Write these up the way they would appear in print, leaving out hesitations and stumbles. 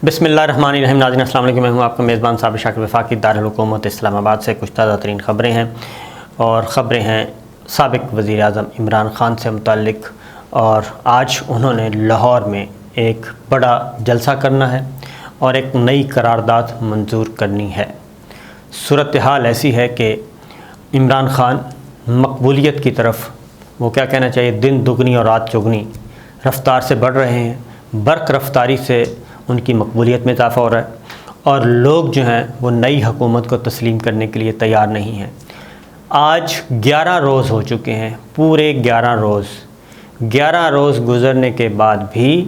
بسم اللہ الرحمن الرحیم۔ ناظرین السلام علیکم، میں ہوں آپ کا میزبان صابر شاکر وفاقی دارالحکومت اسلام آباد سے۔ کچھ تازہ ترین خبریں ہیں اور خبریں ہیں سابق وزیر اعظم عمران خان سے متعلق، اور آج انہوں نے لاہور میں ایک بڑا جلسہ کرنا ہے اور ایک نئی قرارداد منظور کرنی ہے۔ صورتحال ایسی ہے کہ عمران خان مقبولیت کی طرف وہ کیا کہنا چاہیے دن دگنی اور رات چگنی رفتار سے بڑھ رہے ہیں، برق رفتاری سے ان کی مقبولیت میں اضافہ ہو رہا ہے، اور لوگ جو ہیں وہ نئی حکومت کو تسلیم کرنے کے لیے تیار نہیں ہیں۔ آج 11 روز ہو چکے ہیں، پورے 11 روز گزرنے کے بعد بھی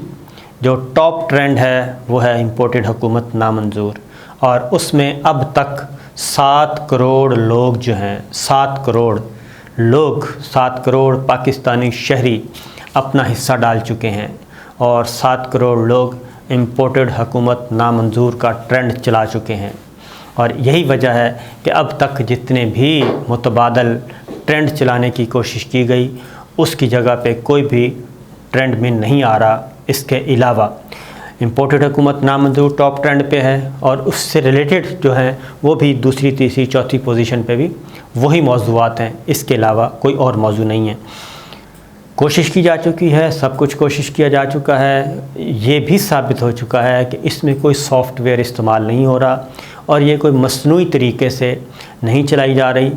جو ٹاپ ٹرینڈ ہے وہ ہے امپورٹڈ حکومت نامنظور، اور اس میں اب تک 7 کروڑ لوگ جو ہیں 7 کروڑ پاکستانی شہری اپنا حصہ ڈال چکے ہیں، اور 7 کروڑ لوگ امپورٹڈ حکومت نامنظور کا ٹرینڈ چلا چکے ہیں۔ اور یہی وجہ ہے کہ اب تک جتنے بھی متبادل ٹرینڈ چلانے کی کوشش کی گئی اس کی جگہ پہ کوئی بھی ٹرینڈ میں نہیں آ رہا۔ اس کے علاوہ امپورٹڈ حکومت نامنظور ٹاپ ٹرینڈ پہ ہے، اور اس سے ریلیٹڈ جو ہیں وہ بھی دوسری تیسری چوتھی پوزیشن پہ بھی وہی موضوعات ہیں، اس کے علاوہ کوئی اور موضوع نہیں ہے۔ کوشش کی جا چکی ہے، سب کچھ کوشش کیا جا چکا ہے، یہ بھی ثابت ہو چکا ہے کہ اس میں کوئی سافٹ ویئر استعمال نہیں ہو رہا، اور یہ کوئی مصنوعی طریقے سے نہیں چلائی جا رہی،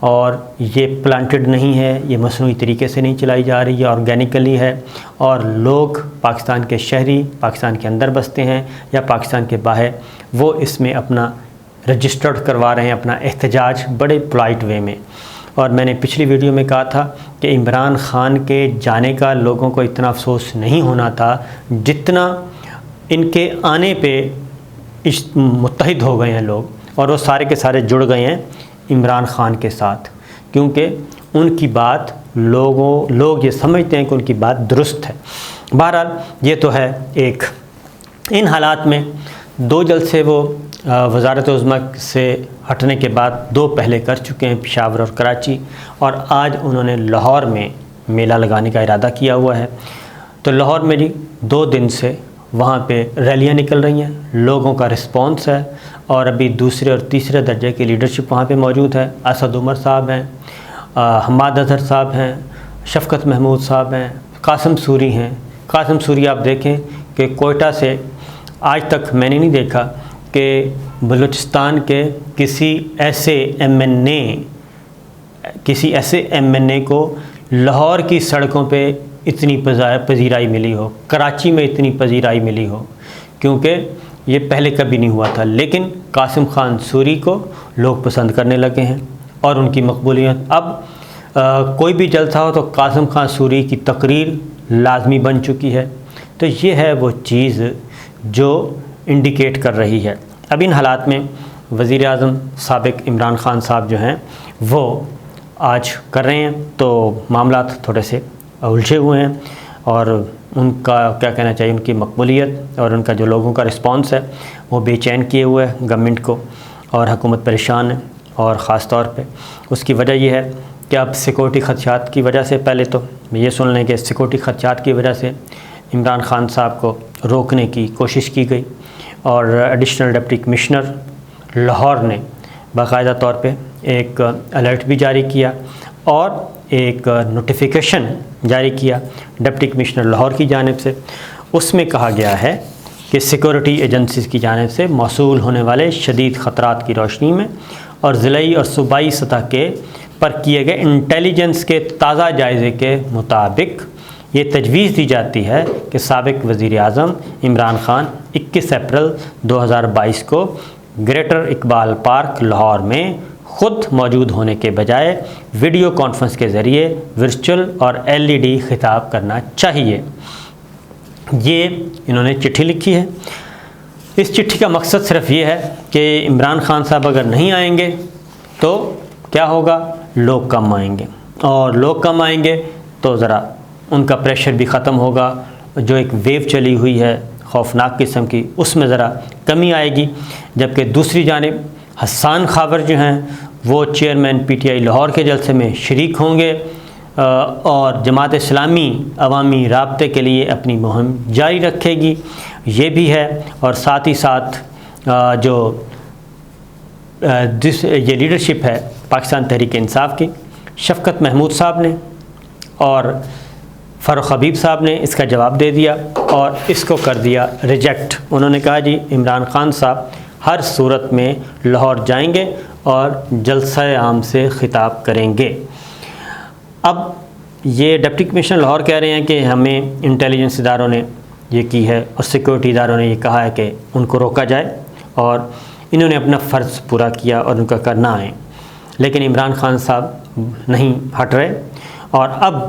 اور یہ پلانٹڈ نہیں ہے، یہ مصنوعی طریقے سے نہیں چلائی جا رہی، یہ آرگینیکلی ہے، اور لوگ پاکستان کے شہری پاکستان کے اندر بستے ہیں یا پاکستان کے باہر، وہ اس میں اپنا رجسٹرڈ کروا رہے ہیں اپنا احتجاج بڑے پولائٹ وے میں۔ اور میں نے پچھلی ویڈیو میں کہا تھا کہ عمران خان کے جانے کا لوگوں کو اتنا افسوس نہیں ہونا تھا جتنا ان کے آنے پہ متحد ہو گئے ہیں لوگ، اور وہ سارے کے سارے جڑ گئے ہیں عمران خان کے ساتھ، کیونکہ ان کی بات لوگ یہ سمجھتے ہیں کہ ان کی بات درست ہے۔ بہرحال یہ تو ہے ایک۔ ان حالات میں 2 جلسے وہ وزارت عظمیٰ سے ہٹنے کے بعد 2 پہلے کر چکے ہیں، پشاور اور کراچی، اور آج انہوں نے لاہور میں میلہ لگانے کا ارادہ کیا ہوا ہے۔ تو لاہور میں 2 دن سے وہاں پہ ریلیاں نکل رہی ہیں، لوگوں کا رسپانس ہے، اور ابھی دوسرے اور تیسرے درجے کی لیڈرشپ وہاں پہ موجود ہے۔ اسد عمر صاحب ہیں، حماد اظہر صاحب ہیں، شفقت محمود صاحب ہیں، قاسم سوری ہیں۔ قاسم سوری آپ دیکھیں کہ کوئٹہ سے آج تک میں نے نہیں دیکھا کہ بلوچستان کے کسی ایسے ایم این اے کو لاہور کی سڑکوں پہ اتنی پذیرائی ملی ہو، کراچی میں اتنی پذیرائی ملی ہو، کیونکہ یہ پہلے کبھی نہیں ہوا تھا۔ لیکن قاسم خان سوری کو لوگ پسند کرنے لگے ہیں، اور ان کی مقبولیت اب کوئی بھی جلسہ ہو تو قاسم خان سوری کی تقریر لازمی بن چکی ہے۔ تو یہ ہے وہ چیز جو انڈیکیٹ کر رہی ہے۔ اب ان حالات میں وزیر اعظم سابق عمران خان صاحب جو ہیں وہ آج کر رہے ہیں، تو معاملات تھوڑے سے الجھے ہوئے ہیں، اور ان کا کیا کہنا چاہیے، ان کی مقبولیت اور ان کا جو لوگوں کا رسپانس ہے وہ بے چین کیے ہوئے ہے گورنمنٹ کو، اور حکومت پریشان ہے۔ اور خاص طور پہ اس کی وجہ یہ ہے کہ اب سیکورٹی خدشات کی وجہ سے، پہلے تو یہ سن لیں کہ سیکورٹی خدشات کی وجہ سے عمران خان صاحب کو روکنے کی کوشش کی گئی، اور ایڈیشنل ڈپٹی کمشنر لاہور نے باقاعدہ طور پہ ایک الرٹ بھی جاری کیا اور ایک نوٹیفیکیشن جاری کیا ڈپٹی کمشنر لاہور کی جانب سے۔ اس میں کہا گیا ہے کہ سیکورٹی ایجنسیز کی جانب سے موصول ہونے والے شدید خطرات کی روشنی میں اور ضلعی اور صوبائی سطح پر کیے گئے انٹیلیجنس کے تازہ جائزے کے مطابق یہ تجویز دی جاتی ہے کہ سابق وزیر اعظم عمران خان 21 اپریل 2022 کو گریٹر اقبال پارک لاہور میں خود موجود ہونے کے بجائے ویڈیو کانفرنس کے ذریعے ورچوئل اور LED خطاب کرنا چاہیے۔ یہ انہوں نے چٹھی لکھی ہے۔ اس چٹھی کا مقصد صرف یہ ہے کہ عمران خان صاحب اگر نہیں آئیں گے تو کیا ہوگا، لوگ کم آئیں گے، اور لوگ کم آئیں گے تو ذرا ان کا پریشر بھی ختم ہوگا، جو ایک ویو چلی ہوئی ہے خوفناک قسم کی، اس میں ذرا کمی آئے گی۔ جبکہ دوسری جانب حسان خاور جو ہیں وہ چیئرمین PTI لاہور کے جلسے میں شریک ہوں گے، اور جماعت اسلامی عوامی رابطے کے لیے اپنی مہم جاری رکھے گی۔ یہ بھی ہے، اور ساتھ ہی ساتھ جو یہ لیڈرشپ ہے پاکستان تحریک انصاف کی، شفقت محمود صاحب نے اور فاروق حبیب صاحب نے اس کا جواب دے دیا اور اس کو کر دیا ریجیکٹ۔ انہوں نے کہا جی عمران خان صاحب ہر صورت میں لاہور جائیں گے اور جلسہ عام سے خطاب کریں گے۔ اب یہ ڈپٹی کمشنر لاہور کہہ رہے ہیں کہ ہمیں انٹیلیجنس اداروں نے یہ کی ہے اور سیکورٹی اداروں نے یہ کہا ہے کہ ان کو روکا جائے، اور انہوں نے اپنا فرض پورا کیا اور ان کا کرنا ہے، لیکن عمران خان صاحب نہیں ہٹ رہے۔ اور اب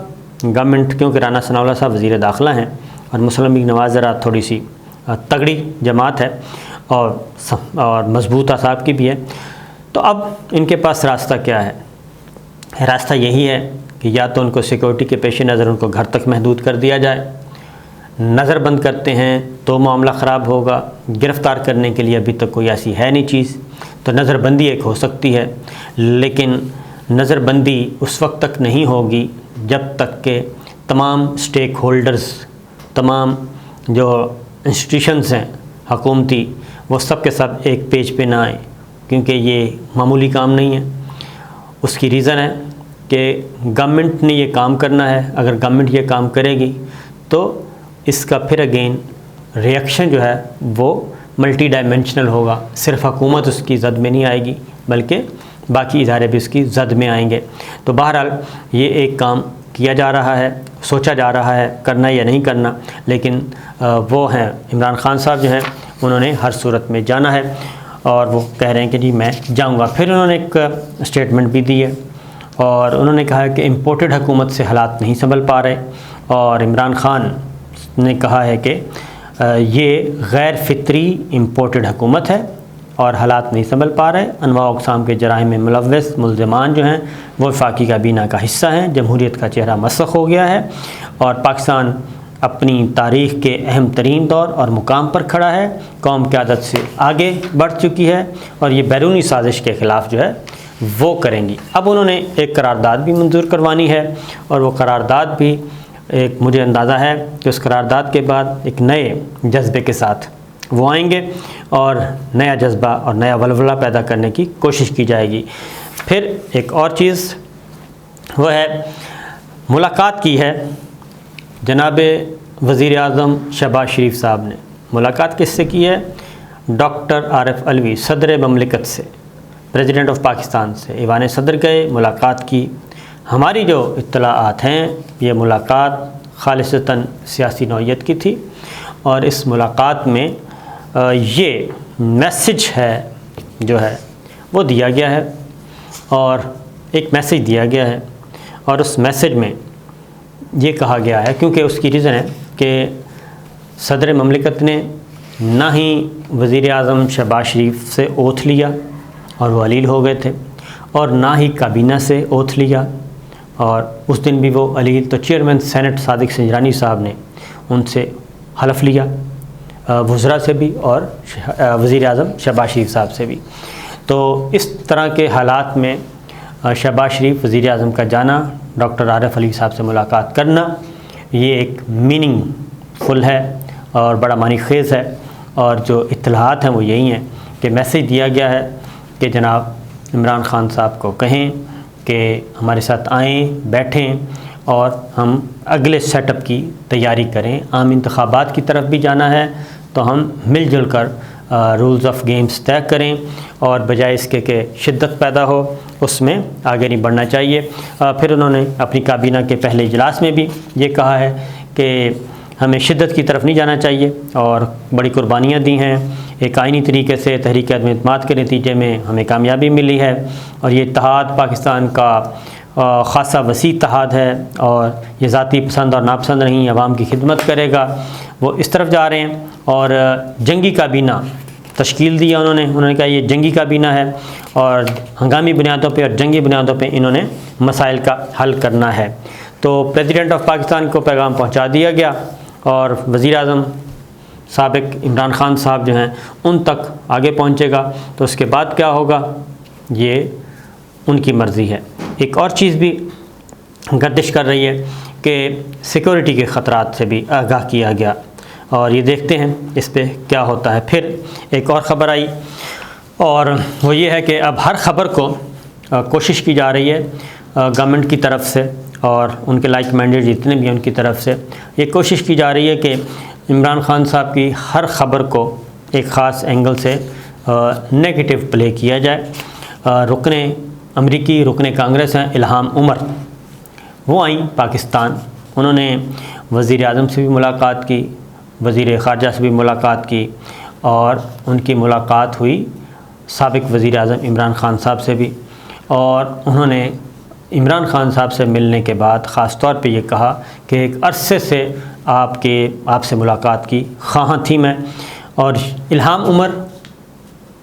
گورنمنٹ، کیونکہ رانا ثناء اللہ صاحب وزیر داخلہ ہیں اور مسلم لیگ نواز ذرا تھوڑی سی تگڑی جماعت ہے اور مضبوطہ صاحب کی بھی ہے، تو اب ان کے پاس راستہ کیا ہے؟ راستہ یہی ہے کہ یا تو ان کو سیکورٹی کے پیش نظر ان کو گھر تک محدود کر دیا جائے، نظر بند کرتے ہیں تو معاملہ خراب ہوگا، گرفتار کرنے کے لیے ابھی تک کوئی ایسی ہے نہیں چیز، تو نظر بندی ایک ہو سکتی ہے، لیکن نظر بندی اس وقت تک نہیں ہوگی جب تک کہ تمام سٹیک ہولڈرز، تمام جو انسٹیٹیوشنز ہیں حکومتی، وہ سب کے سب ایک پیج پہ نہ آئیں، کیونکہ یہ معمولی کام نہیں ہے۔ اس کی ریزن ہے کہ گورنمنٹ نے یہ کام کرنا ہے، اگر گورنمنٹ یہ کام کرے گی تو اس کا پھر اگین ریئیکشن جو ہے وہ ملٹی ڈائمینشنل ہوگا، صرف حکومت اس کی زد میں نہیں آئے گی بلکہ باقی ادارے بھی اس کی زد میں آئیں گے۔ تو بہرحال یہ ایک کام کیا جا رہا ہے، سوچا جا رہا ہے کرنا یا نہیں کرنا، لیکن وہ ہیں عمران خان صاحب جو ہیں انہوں نے ہر صورت میں جانا ہے اور وہ کہہ رہے ہیں کہ جی میں جاؤں گا۔ پھر انہوں نے ایک اسٹیٹمنٹ بھی دی ہے اور انہوں نے کہا کہ امپورٹڈ حکومت سے حالات نہیں سنبھل پا رہے، اور عمران خان نے کہا ہے کہ یہ غیر فطری امپورٹڈ حکومت ہے اور حالات نہیں سنبھل پا رہے، انواع و اقسام کے جرائم میں ملوث ملزمان جو ہیں وہ وفاقی کابینہ کا حصہ ہیں، جمہوریت کا چہرہ مسخ ہو گیا ہے اور پاکستان اپنی تاریخ کے اہم ترین دور اور مقام پر کھڑا ہے، قوم قیادت سے آگے بڑھ چکی ہے اور یہ بیرونی سازش کے خلاف جو ہے وہ کریں گی۔ اب انہوں نے ایک قرارداد بھی منظور کروانی ہے اور وہ قرارداد بھی ایک مجھے اندازہ ہے کہ اس قرارداد کے بعد ایک نئے جذبے کے ساتھ وہ آئیں گے اور نیا جذبہ اور نیا ولولہ پیدا کرنے کی کوشش کی جائے گی۔ پھر ایک اور چیز وہ ہے ملاقات کی ہے جناب وزیر اعظم شہباز شریف صاحب نے۔ ملاقات کس سے کی ہے؟ ڈاکٹر عارف علوی صدر مملکت سے، پریزیڈنٹ آف پاکستان سے ایوان صدر گئے، ملاقات کی۔ ہماری جو اطلاعات ہیں یہ ملاقات خالصتاً سیاسی نوعیت کی تھی اور اس ملاقات میں یہ میسج ہے جو ہے وہ دیا گیا ہے اور ایک میسج دیا گیا ہے اور اس میسج میں یہ کہا گیا ہے، کیونکہ اس کی ریزن ہے کہ صدر مملکت نے نہ ہی وزیر اعظم شہباز شریف سے اوتھ لیا اور وہ علیل ہو گئے تھے، اور نہ ہی کابینہ سے اوتھ لیا اور اس دن بھی وہ علیل، تو چیئرمین سینٹ صادق سنجرانی صاحب نے ان سے حلف لیا، وزراء سے بھی اور وزیر اعظم شہباز شریف صاحب سے بھی۔ تو اس طرح کے حالات میں شہباز شریف وزیر اعظم کا جانا، ڈاکٹر عارف علوی صاحب سے ملاقات کرنا، یہ ایک میننگ فل ہے اور بڑا معنی خیز ہے، اور جو اطلاعات ہیں وہ یہی ہیں کہ میسج دیا گیا ہے کہ جناب عمران خان صاحب کو کہیں کہ ہمارے ساتھ آئیں، بیٹھیں اور ہم اگلے سیٹ اپ کی تیاری کریں، عام انتخابات کی طرف بھی جانا ہے تو ہم مل جل کر رولز آف گیمز طے کریں اور بجائے اس کے کہ شدت پیدا ہو اس میں آگے نہیں بڑھنا چاہیے۔ پھر انہوں نے اپنی کابینہ کے پہلے اجلاس میں بھی یہ کہا ہے کہ ہمیں شدت کی طرف نہیں جانا چاہیے اور بڑی قربانیاں دی ہیں، ایک آئینی طریقے سے تحریک عدم اعتماد کے نتیجے میں ہمیں کامیابی ملی ہے اور یہ اتحاد پاکستان کا خاصا وسیع اتحاد ہے اور یہ ذاتی پسند اور ناپسند نہیں، عوام کی خدمت کرے گا، وہ اس طرف جا رہے ہیں۔ اور جنگی کابینہ تشکیل دیا انہوں نے کہا یہ جنگی کابینہ ہے اور ہنگامی بنیادوں پہ اور جنگی بنیادوں پہ انہوں نے مسائل کا حل کرنا ہے۔ تو پریزیڈنٹ آف پاکستان کو پیغام پہنچا دیا گیا اور وزیر اعظم سابق عمران خان صاحب جو ہیں ان تک آگے پہنچے گا، تو اس کے بعد کیا ہوگا یہ ان کی مرضی ہے۔ ایک اور چیز بھی گردش کر رہی ہے کہ سیکورٹی کے خطرات سے بھی آگاہ کیا گیا اور یہ دیکھتے ہیں اس پہ کیا ہوتا ہے۔ پھر ایک اور خبر آئی، اور وہ یہ ہے کہ اب ہر خبر کو کوشش کی جا رہی ہے گورنمنٹ کی طرف سے اور ان کے لائک مائنڈیڈ جتنے بھی ہیں ان کی طرف سے یہ کوشش کی جا رہی ہے کہ عمران خان صاحب کی ہر خبر کو ایک خاص اینگل سے نیگیٹو پلے کیا جائے۔ امریکی رکن کانگریس ہیں الہام عمر، وہ آئیں پاکستان، انہوں نے وزیر اعظم سے بھی ملاقات کی، وزیر خارجہ سے بھی ملاقات کی، اور ان کی ملاقات ہوئی سابق وزیر اعظم عمران خان صاحب سے بھی، اور انہوں نے عمران خان صاحب سے ملنے کے بعد خاص طور پہ یہ کہا کہ ایک عرصے سے آپ سے ملاقات کی خواہاں تھی میں۔ اور الہام عمر،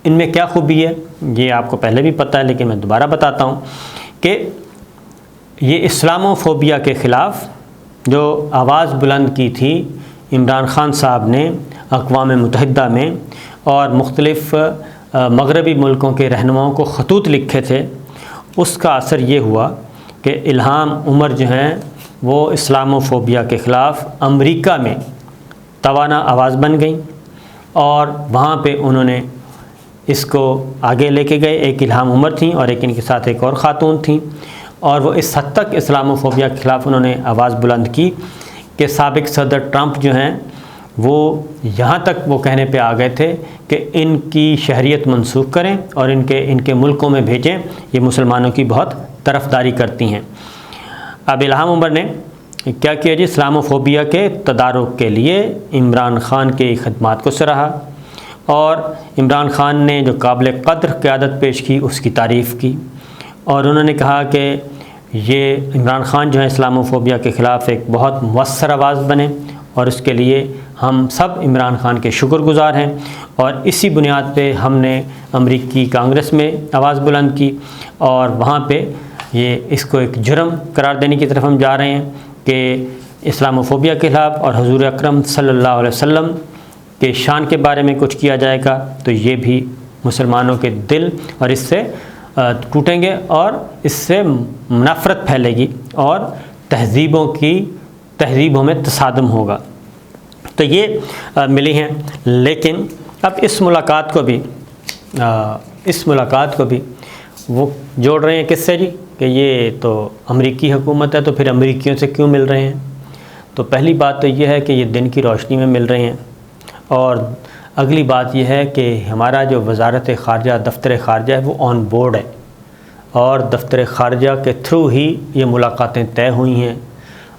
ان میں کیا خوبی ہے یہ آپ کو پہلے بھی پتہ ہے لیکن میں دوبارہ بتاتا ہوں کہ یہ اسلامو فوبیا کے خلاف جو آواز بلند کی تھی عمران خان صاحب نے اقوام متحدہ میں، اور مختلف مغربی ملکوں کے رہنماؤں کو خطوط لکھے تھے، اس کا اثر یہ ہوا کہ الہام عمر جو ہیں وہ اسلامو فوبیا کے خلاف امریکہ میں توانا آواز بن گئیں، اور وہاں پہ انہوں نے اس کو آگے لے کے گئے۔ ایک الہام عمر تھیں اور ایک ان کے ساتھ ایک اور خاتون تھیں، اور وہ اس حد تک اسلامو فوبیا کے خلاف انہوں نے آواز بلند کی کہ سابق صدر ٹرمپ جو ہیں وہ یہاں تک وہ کہنے پہ آ گئے تھے کہ ان کی شہریت منسوخ کریں اور ان کے ملکوں میں بھیجیں، یہ مسلمانوں کی بہت طرفداری کرتی ہیں۔ اب الہام عمر نے کیا کیا جی، اسلامو فوبیا کے تدارک کے لیے عمران خان کے خدمات کو سراہا، اور عمران خان نے جو قابل قدر قیادت پیش کی اس کی تعریف کی، اور انہوں نے کہا کہ یہ عمران خان جو ہے اسلامو فوبیا کے خلاف ایک بہت مؤثر آواز بنے، اور اس کے لیے ہم سب عمران خان کے شکر گزار ہیں، اور اسی بنیاد پہ ہم نے امریکی کانگریس میں آواز بلند کی، اور وہاں پہ اس کو ایک جرم قرار دینے کی طرف ہم جا رہے ہیں کہ اسلامو فوبیا کے خلاف اور حضور اکرم صلی اللہ علیہ وسلم کے شان کے بارے میں کچھ کیا جائے گا تو یہ بھی مسلمانوں کے دل اور اس سے ٹوٹیں گے، اور اس سے نفرت پھیلے گی، اور تہذیبوں میں تصادم ہوگا۔ تو یہ ملی ہیں، لیکن اب اس ملاقات کو بھی وہ جوڑ رہے ہیں کس سے جی، کہ یہ تو امریکی حکومت ہے تو پھر امریکیوں سے کیوں مل رہے ہیں؟ تو پہلی بات تو یہ ہے کہ یہ دن کی روشنی میں مل رہے ہیں، اور اگلی بات یہ ہے کہ ہمارا جو وزارت خارجہ دفتر خارجہ ہے وہ آن بورڈ ہے، اور دفتر خارجہ کے تھرو ہی یہ ملاقاتیں طے ہوئی ہیں،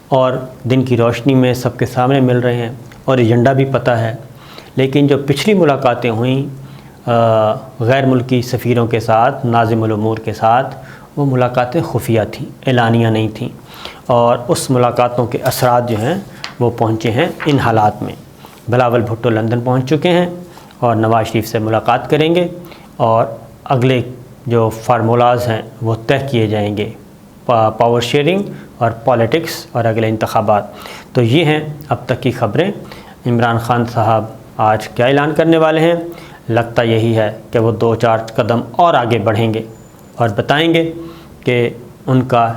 اور دن کی روشنی میں سب کے سامنے مل رہے ہیں، اور ایجنڈا بھی پتہ ہے۔ لیکن جو پچھلی ملاقاتیں ہوئیں غیر ملکی سفیروں کے ساتھ، ناظم الامور کے ساتھ، وہ ملاقاتیں خفیہ تھیں، اعلانیہ نہیں تھیں، اور اس ملاقاتوں کے اثرات جو ہیں وہ پہنچے ہیں ان حالات میں۔ بلاول بھٹو لندن پہنچ چکے ہیں اور نواز شریف سے ملاقات کریں گے، اور اگلے جو فارمولاز ہیں وہ طے کیے جائیں گے، پاور شیئرنگ اور پالیٹکس اور اگلے انتخابات۔ تو یہ ہیں اب تک کی خبریں۔ عمران خان صاحب آج کیا اعلان کرنے والے ہیں؟ لگتا یہی ہے کہ وہ 2-4 قدم اور آگے بڑھیں گے اور بتائیں گے کہ ان کا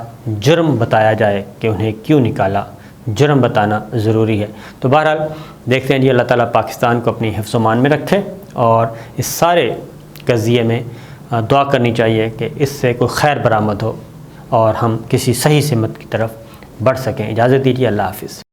جرم بتایا جائے کہ انہیں کیوں نکالا، جرم بتانا ضروری ہے۔ تو بہرحال دیکھتے ہیں جی، اللہ تعالیٰ پاکستان کو اپنی حفظ و امان میں رکھے، اور اس سارے قضیے میں دعا کرنی چاہیے کہ اس سے کوئی خیر برآمد ہو اور ہم کسی صحیح سمت کی طرف بڑھ سکیں۔ اجازت دیجیے، اللہ حافظ۔